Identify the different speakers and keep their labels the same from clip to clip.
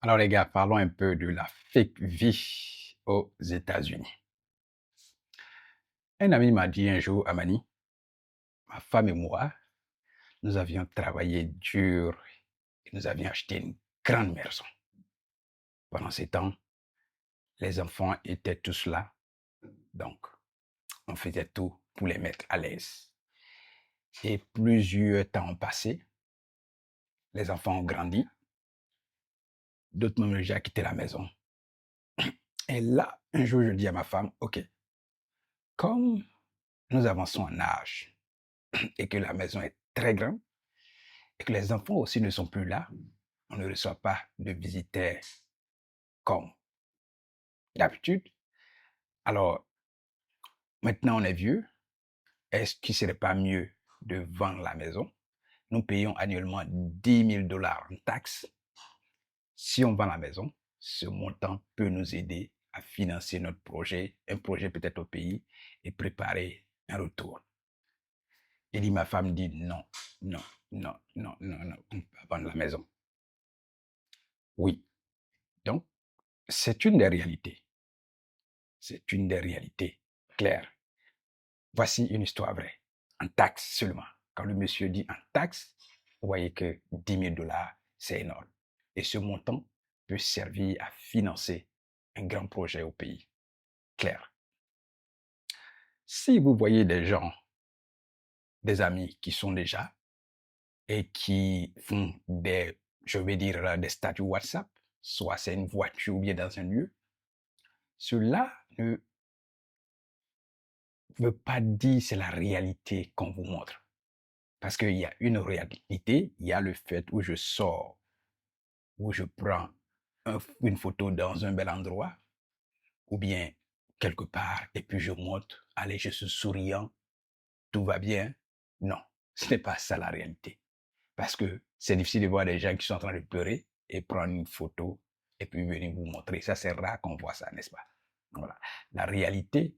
Speaker 1: Alors les gars, parlons un peu de la fake vie aux États-Unis. Un ami m'a dit un jour, Amani, ma femme et moi, nous avions travaillé dur et nous avions acheté une grande maison. Pendant ces temps, les enfants étaient tous là, donc on faisait tout pour les mettre à l'aise. Et plusieurs temps ont passé, les enfants ont grandi, d'autres même ont déjà quitté la maison. Et là, un jour, je dis à ma femme, OK, comme nous avançons en âge et que la maison est très grande, et que les enfants aussi ne sont plus là, on ne reçoit pas de visiteurs comme d'habitude. Alors, maintenant on est vieux, est-ce qu'il ne serait pas mieux de vendre la maison? Nous payons annuellement 10 000 dollars en taxes. Si on vend la maison, ce montant peut nous aider à financer notre projet, un projet peut-être au pays, et préparer un retour. Et ma femme dit non, non, non, non, non, non, on ne peut pas vendre la maison. Oui, donc c'est une des réalités. C'est une des réalités claires. Voici une histoire vraie. En taxes seulement. Quand le monsieur dit en taxes, vous voyez que 10 000 dollars, c'est énorme. Et ce montant peut servir à financer un grand projet au pays. Clair. Si vous voyez des gens, des amis qui sont déjà et qui font je vais dire, des statuts WhatsApp, soit c'est une voiture ou bien dans un lieu, cela ne veut pas dire c'est la réalité qu'on vous montre. Parce qu'il y a une réalité, il y a le fait où je sors, où je prends une photo dans un bel endroit, ou bien quelque part, et puis je monte, allez, je suis souriant, tout va bien. Non, ce n'est pas ça la réalité. Parce que c'est difficile de voir des gens qui sont en train de pleurer et prendre une photo et puis venir vous montrer. Ça, c'est rare qu'on voit ça, n'est-ce pas? Voilà. La réalité,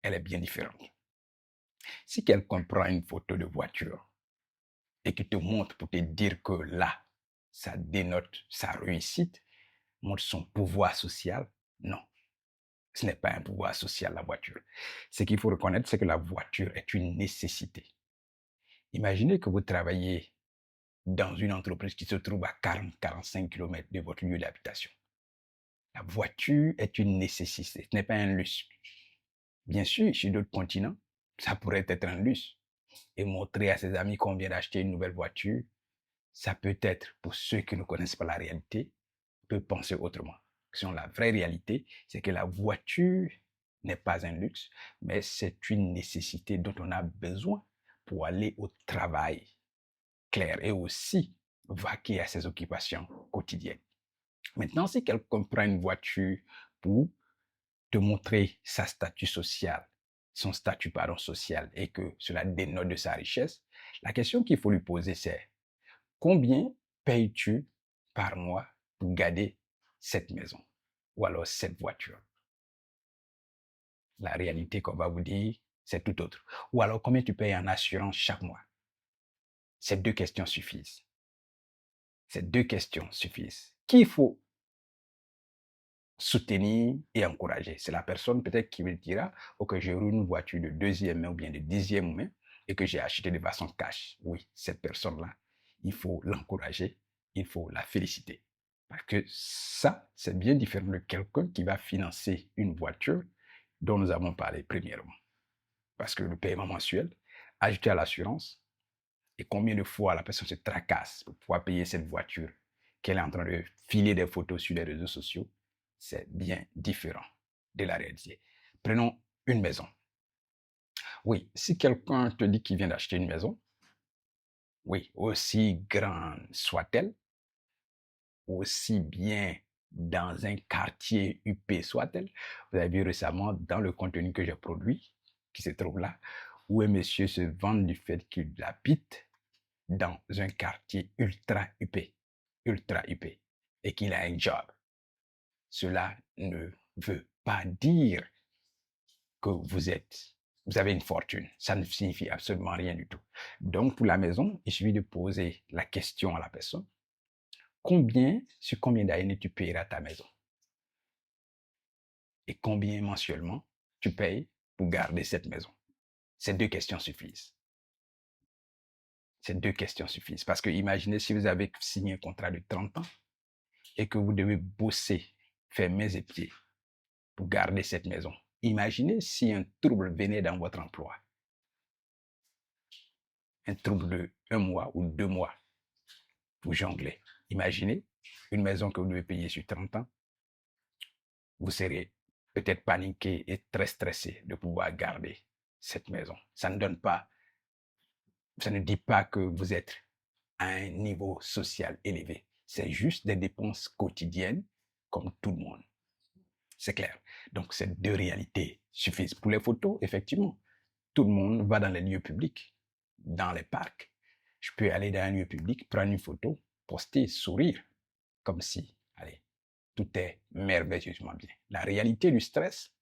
Speaker 1: elle est bien différente. Si quelqu'un prend une photo de voiture et qui te montre pour te dire que là, ça dénote sa réussite, montre son pouvoir social, non, ce n'est pas un pouvoir social, la voiture. Ce qu'il faut reconnaître, c'est que la voiture est une nécessité. Imaginez que vous travaillez dans une entreprise qui se trouve à 40-45 km de votre lieu d'habitation. La voiture est une nécessité, ce n'est pas un luxe. Bien sûr, sur d'autres continents, ça pourrait être un luxe. Et montrer à ses amis qu'on vient d'acheter une nouvelle voiture, ça peut être, pour ceux qui ne connaissent pas la réalité, peut penser autrement. Sinon, la vraie réalité, c'est que la voiture n'est pas un luxe, mais c'est une nécessité dont on a besoin pour aller au travail clair et aussi vaquer à ses occupations quotidiennes. Maintenant, si quelqu'un prend une voiture pour te montrer sa statut social, son statut social et que cela dénote de sa richesse, la question qu'il faut lui poser c'est combien payes-tu par mois pour garder cette maison ou alors cette voiture? La réalité qu'on va vous dire, c'est tout autre. Ou alors combien tu payes en assurance chaque mois? Ces deux questions suffisent. Ces deux questions suffisent. Qui il faut soutenir et encourager? C'est la personne peut-être qui me dira, ok, j'ai eu une voiture de deuxième main ou bien de dixième main et que j'ai acheté de façon cash. Oui, cette personne-là, il faut l'encourager, il faut la féliciter. Parce que ça, c'est bien différent de quelqu'un qui va financer une voiture dont nous avons parlé premièrement. Parce que le paiement mensuel, ajouté à l'assurance, et combien de fois la personne se tracasse pour pouvoir payer cette voiture qu'elle est en train de filer des photos sur les réseaux sociaux, c'est bien différent de la réalité. Prenons une maison. Oui, si quelqu'un te dit qu'il vient d'acheter une maison, oui, aussi grande soit-elle, aussi bien dans un quartier huppé soit-elle, vous avez vu récemment dans le contenu que j'ai produit, qui se trouve là, où un monsieur se vante du fait qu'il habite dans un quartier ultra huppé, et qu'il a un job. Cela ne veut pas dire que vous avez une fortune. Ça ne signifie absolument rien du tout. Donc, pour la maison, il suffit de poser la question à la personne. sur combien d'années tu payeras ta maison? Et combien mensuellement tu payes pour garder cette maison? Ces deux questions suffisent. Ces deux questions suffisent. Parce que imaginez si vous avez signé un contrat de 30 ans et que vous devez bosser, faire mains et pieds pour garder cette maison. Imaginez si un trouble venait dans votre emploi. Un trouble de 1 mois ou 2 mois. Vous jonglez. Imaginez une maison que vous devez payer sur 30 ans. Vous serez peut-être paniqué et très stressé de pouvoir garder cette maison. Ça ne dit pas que vous êtes à un niveau social élevé. C'est juste des dépenses quotidiennes comme tout le monde. C'est clair. Donc, ces deux réalités suffisent. Pour les photos, effectivement, tout le monde va dans les lieux publics, dans les parcs. Je peux aller dans un lieu public, prendre une photo, poster, sourire, comme si, allez, tout est merveilleusement bien. La réalité du stress,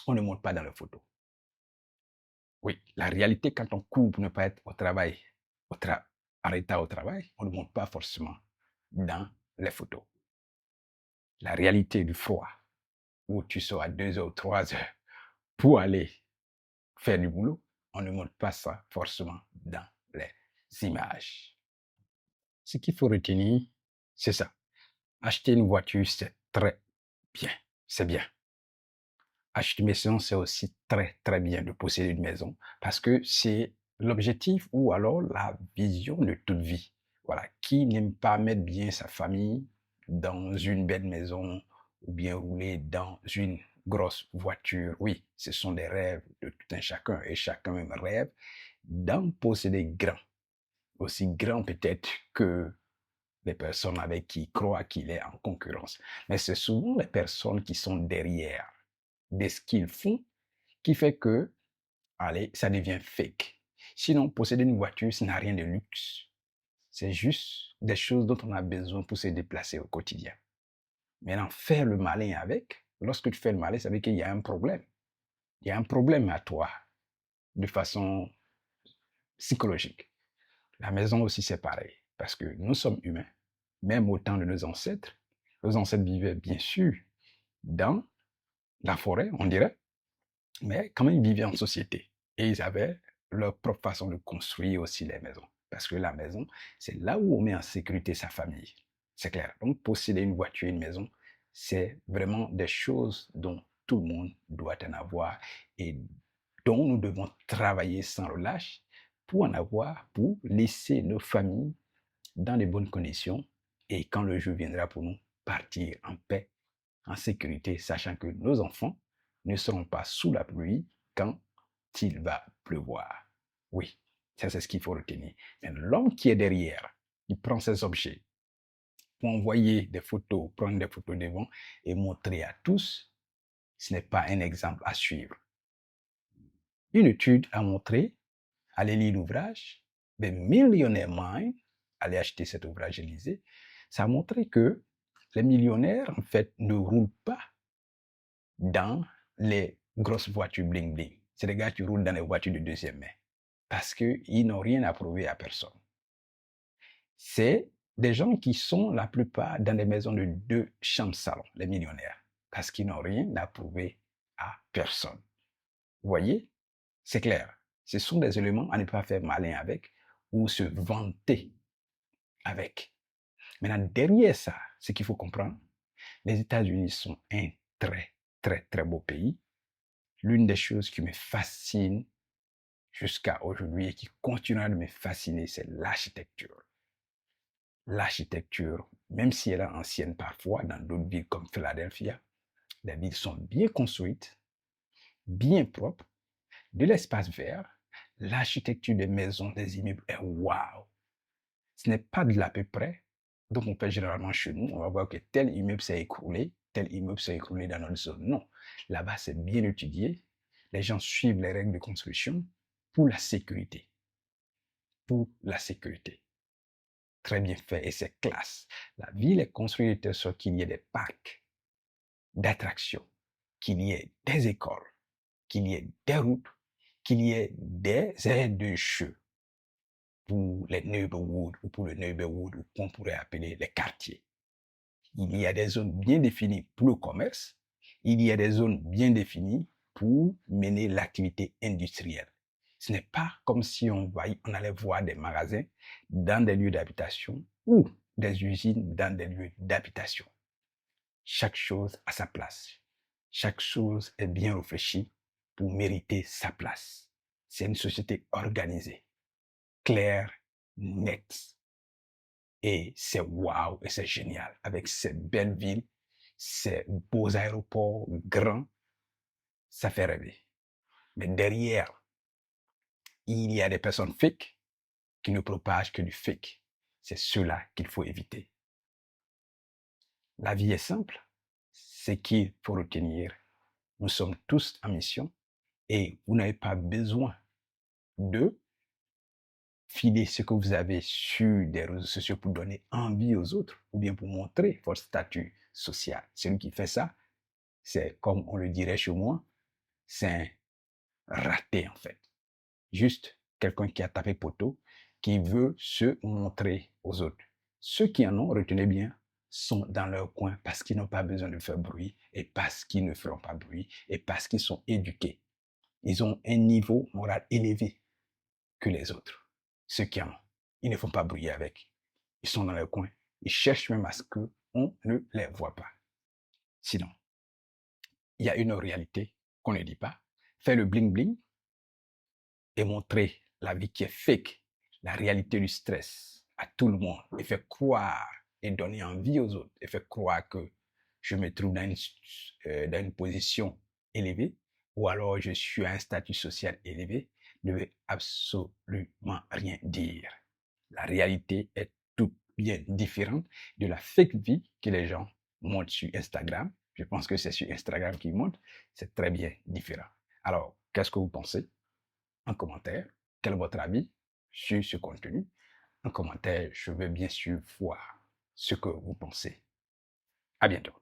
Speaker 1: on ne montre pas dans les photos. Oui, la réalité, quand on court pour ne pas être au travail, en état au travail, on ne montre pas forcément dans les photos. La réalité du froid, où tu sors à 2 heures ou 3 heures pour aller faire du boulot, on ne montre pas ça forcément dans les images. Ce qu'il faut retenir, c'est ça. Acheter une voiture, c'est très bien. C'est bien. Acheter une maison, c'est aussi très, très bien de posséder une maison parce que c'est l'objectif ou alors la vision de toute vie. Voilà. Qui n'aime pas mettre bien sa famille dans une belle maison ou bien rouler dans une grosse voiture? Oui, ce sont des rêves de tout un chacun et chacun même rêve d'en posséder grand. Aussi grand peut-être que les personnes avec qui il croit qu'il est en concurrence. Mais c'est souvent les personnes qui sont derrière de ce qu'ils font qui fait que, allez, ça devient fake. Sinon, posséder une voiture, ça n'a rien de luxe. C'est juste des choses dont on a besoin pour se déplacer au quotidien. Maintenant, faire le malin avec, lorsque tu fais le malin, ça veut dire qu'il y a un problème. Il y a un problème à toi, de façon psychologique. La maison aussi, c'est pareil, parce que nous sommes humains, même au temps de nos ancêtres vivaient bien sûr dans la forêt, on dirait, mais quand même, ils vivaient en société. Et ils avaient leur propre façon de construire aussi les maisons. Parce que la maison, c'est là où on met en sécurité sa famille. C'est clair. Donc, posséder une voiture, une maison, c'est vraiment des choses dont tout le monde doit en avoir et dont nous devons travailler sans relâche pour en avoir, pour laisser nos familles dans de bonnes conditions et quand le jour viendra pour nous, partir en paix, en sécurité, sachant que nos enfants ne seront pas sous la pluie quand il va pleuvoir. Oui, ça c'est ce qu'il faut retenir. Mais l'homme qui est derrière, il prend ses objets pour envoyer des photos, prendre des photos devant et montrer à tous, ce n'est pas un exemple à suivre. Une étude a montré, allez lire l'ouvrage, The Millionaire Mind, allez acheter cet ouvrage et lisez, ça a montré que les millionnaires, en fait, ne roulent pas dans les grosses voitures bling bling. C'est des gars qui roulent dans les voitures de deuxième main parce qu'ils n'ont rien à prouver à personne. C'est des gens qui sont la plupart dans des maisons de 2 chambres salon, les millionnaires, parce qu'ils n'ont rien à prouver à personne. Vous voyez? C'est clair. Ce sont des éléments à ne pas faire malin avec ou se vanter avec. Maintenant, derrière ça, ce qu'il faut comprendre, les États-Unis sont un très, très, très beau pays. L'une des choses qui me fascine jusqu'à aujourd'hui et qui continuera de me fasciner, c'est l'architecture. L'architecture, même si elle est ancienne parfois, dans d'autres villes comme Philadelphia, les villes sont bien construites, bien propres, de l'espace vert, l'architecture des maisons, des immeubles est waouh. Ce n'est pas de l'à peu près. Donc on fait généralement chez nous, on va voir que tel immeuble s'est écroulé, tel immeuble s'est écroulé dans notre zone. Non, là-bas c'est bien étudié. Les gens suivent les règles de construction pour la sécurité. Pour la sécurité. Très bien fait et c'est classe. La ville est construite de telle sorte qu'il y ait des parcs d'attractions, qu'il y ait des écoles, qu'il y ait des routes, qu'il y ait des aires de jeu pour les neighborhoods ou pour le neighborhood ou qu'on pourrait appeler les quartiers. Il y a des zones bien définies pour le commerce. Il y a des zones bien définies pour mener l'activité industrielle. Ce n'est pas comme si on allait voir des magasins dans des lieux d'habitation ou des usines dans des lieux d'habitation. Chaque chose a sa place. Chaque chose est bien réfléchie pour mériter sa place. C'est une société organisée, claire, nette. Et c'est waouh, et c'est génial. Avec ces belles villes, ces beaux aéroports grands, ça fait rêver. Mais derrière, il y a des personnes fake qui ne propagent que du fake. C'est cela qu'il faut éviter. La vie est simple. C'est qu'il faut retenir. Nous sommes tous en mission et vous n'avez pas besoin de filer ce que vous avez sur des réseaux sociaux pour donner envie aux autres ou bien pour montrer votre statut social. Celui qui fait ça, c'est comme on le dirait chez moi, c'est un raté en fait. Juste quelqu'un qui a tapé poteau, qui veut se montrer aux autres. Ceux qui en ont, retenez bien, sont dans leur coin parce qu'ils n'ont pas besoin de faire bruit et parce qu'ils ne feront pas bruit et parce qu'ils sont éduqués. Ils ont un niveau moral élevé que les autres. Ceux qui en ont, ils ne font pas bruit avec. Ils sont dans leur coin. Ils cherchent même à ce qu'on ne les voit pas. Sinon, il y a une réalité qu'on ne dit pas. Faire le bling-bling et montrer la vie qui est fake, la réalité du stress à tout le monde et faire croire et donner envie aux autres et faire croire que je me trouve dans une position élevée ou alors je suis à un statut social élevé ne veut absolument rien dire. La réalité est tout bien différente de la fake vie que les gens montrent sur Instagram. Je pense que c'est sur Instagram qu'ils montrent. C'est très bien différent. Alors, qu'est-ce que vous pensez? En commentaire, quel est votre avis sur ce contenu? En commentaire, je veux bien sûr voir ce que vous pensez. À bientôt.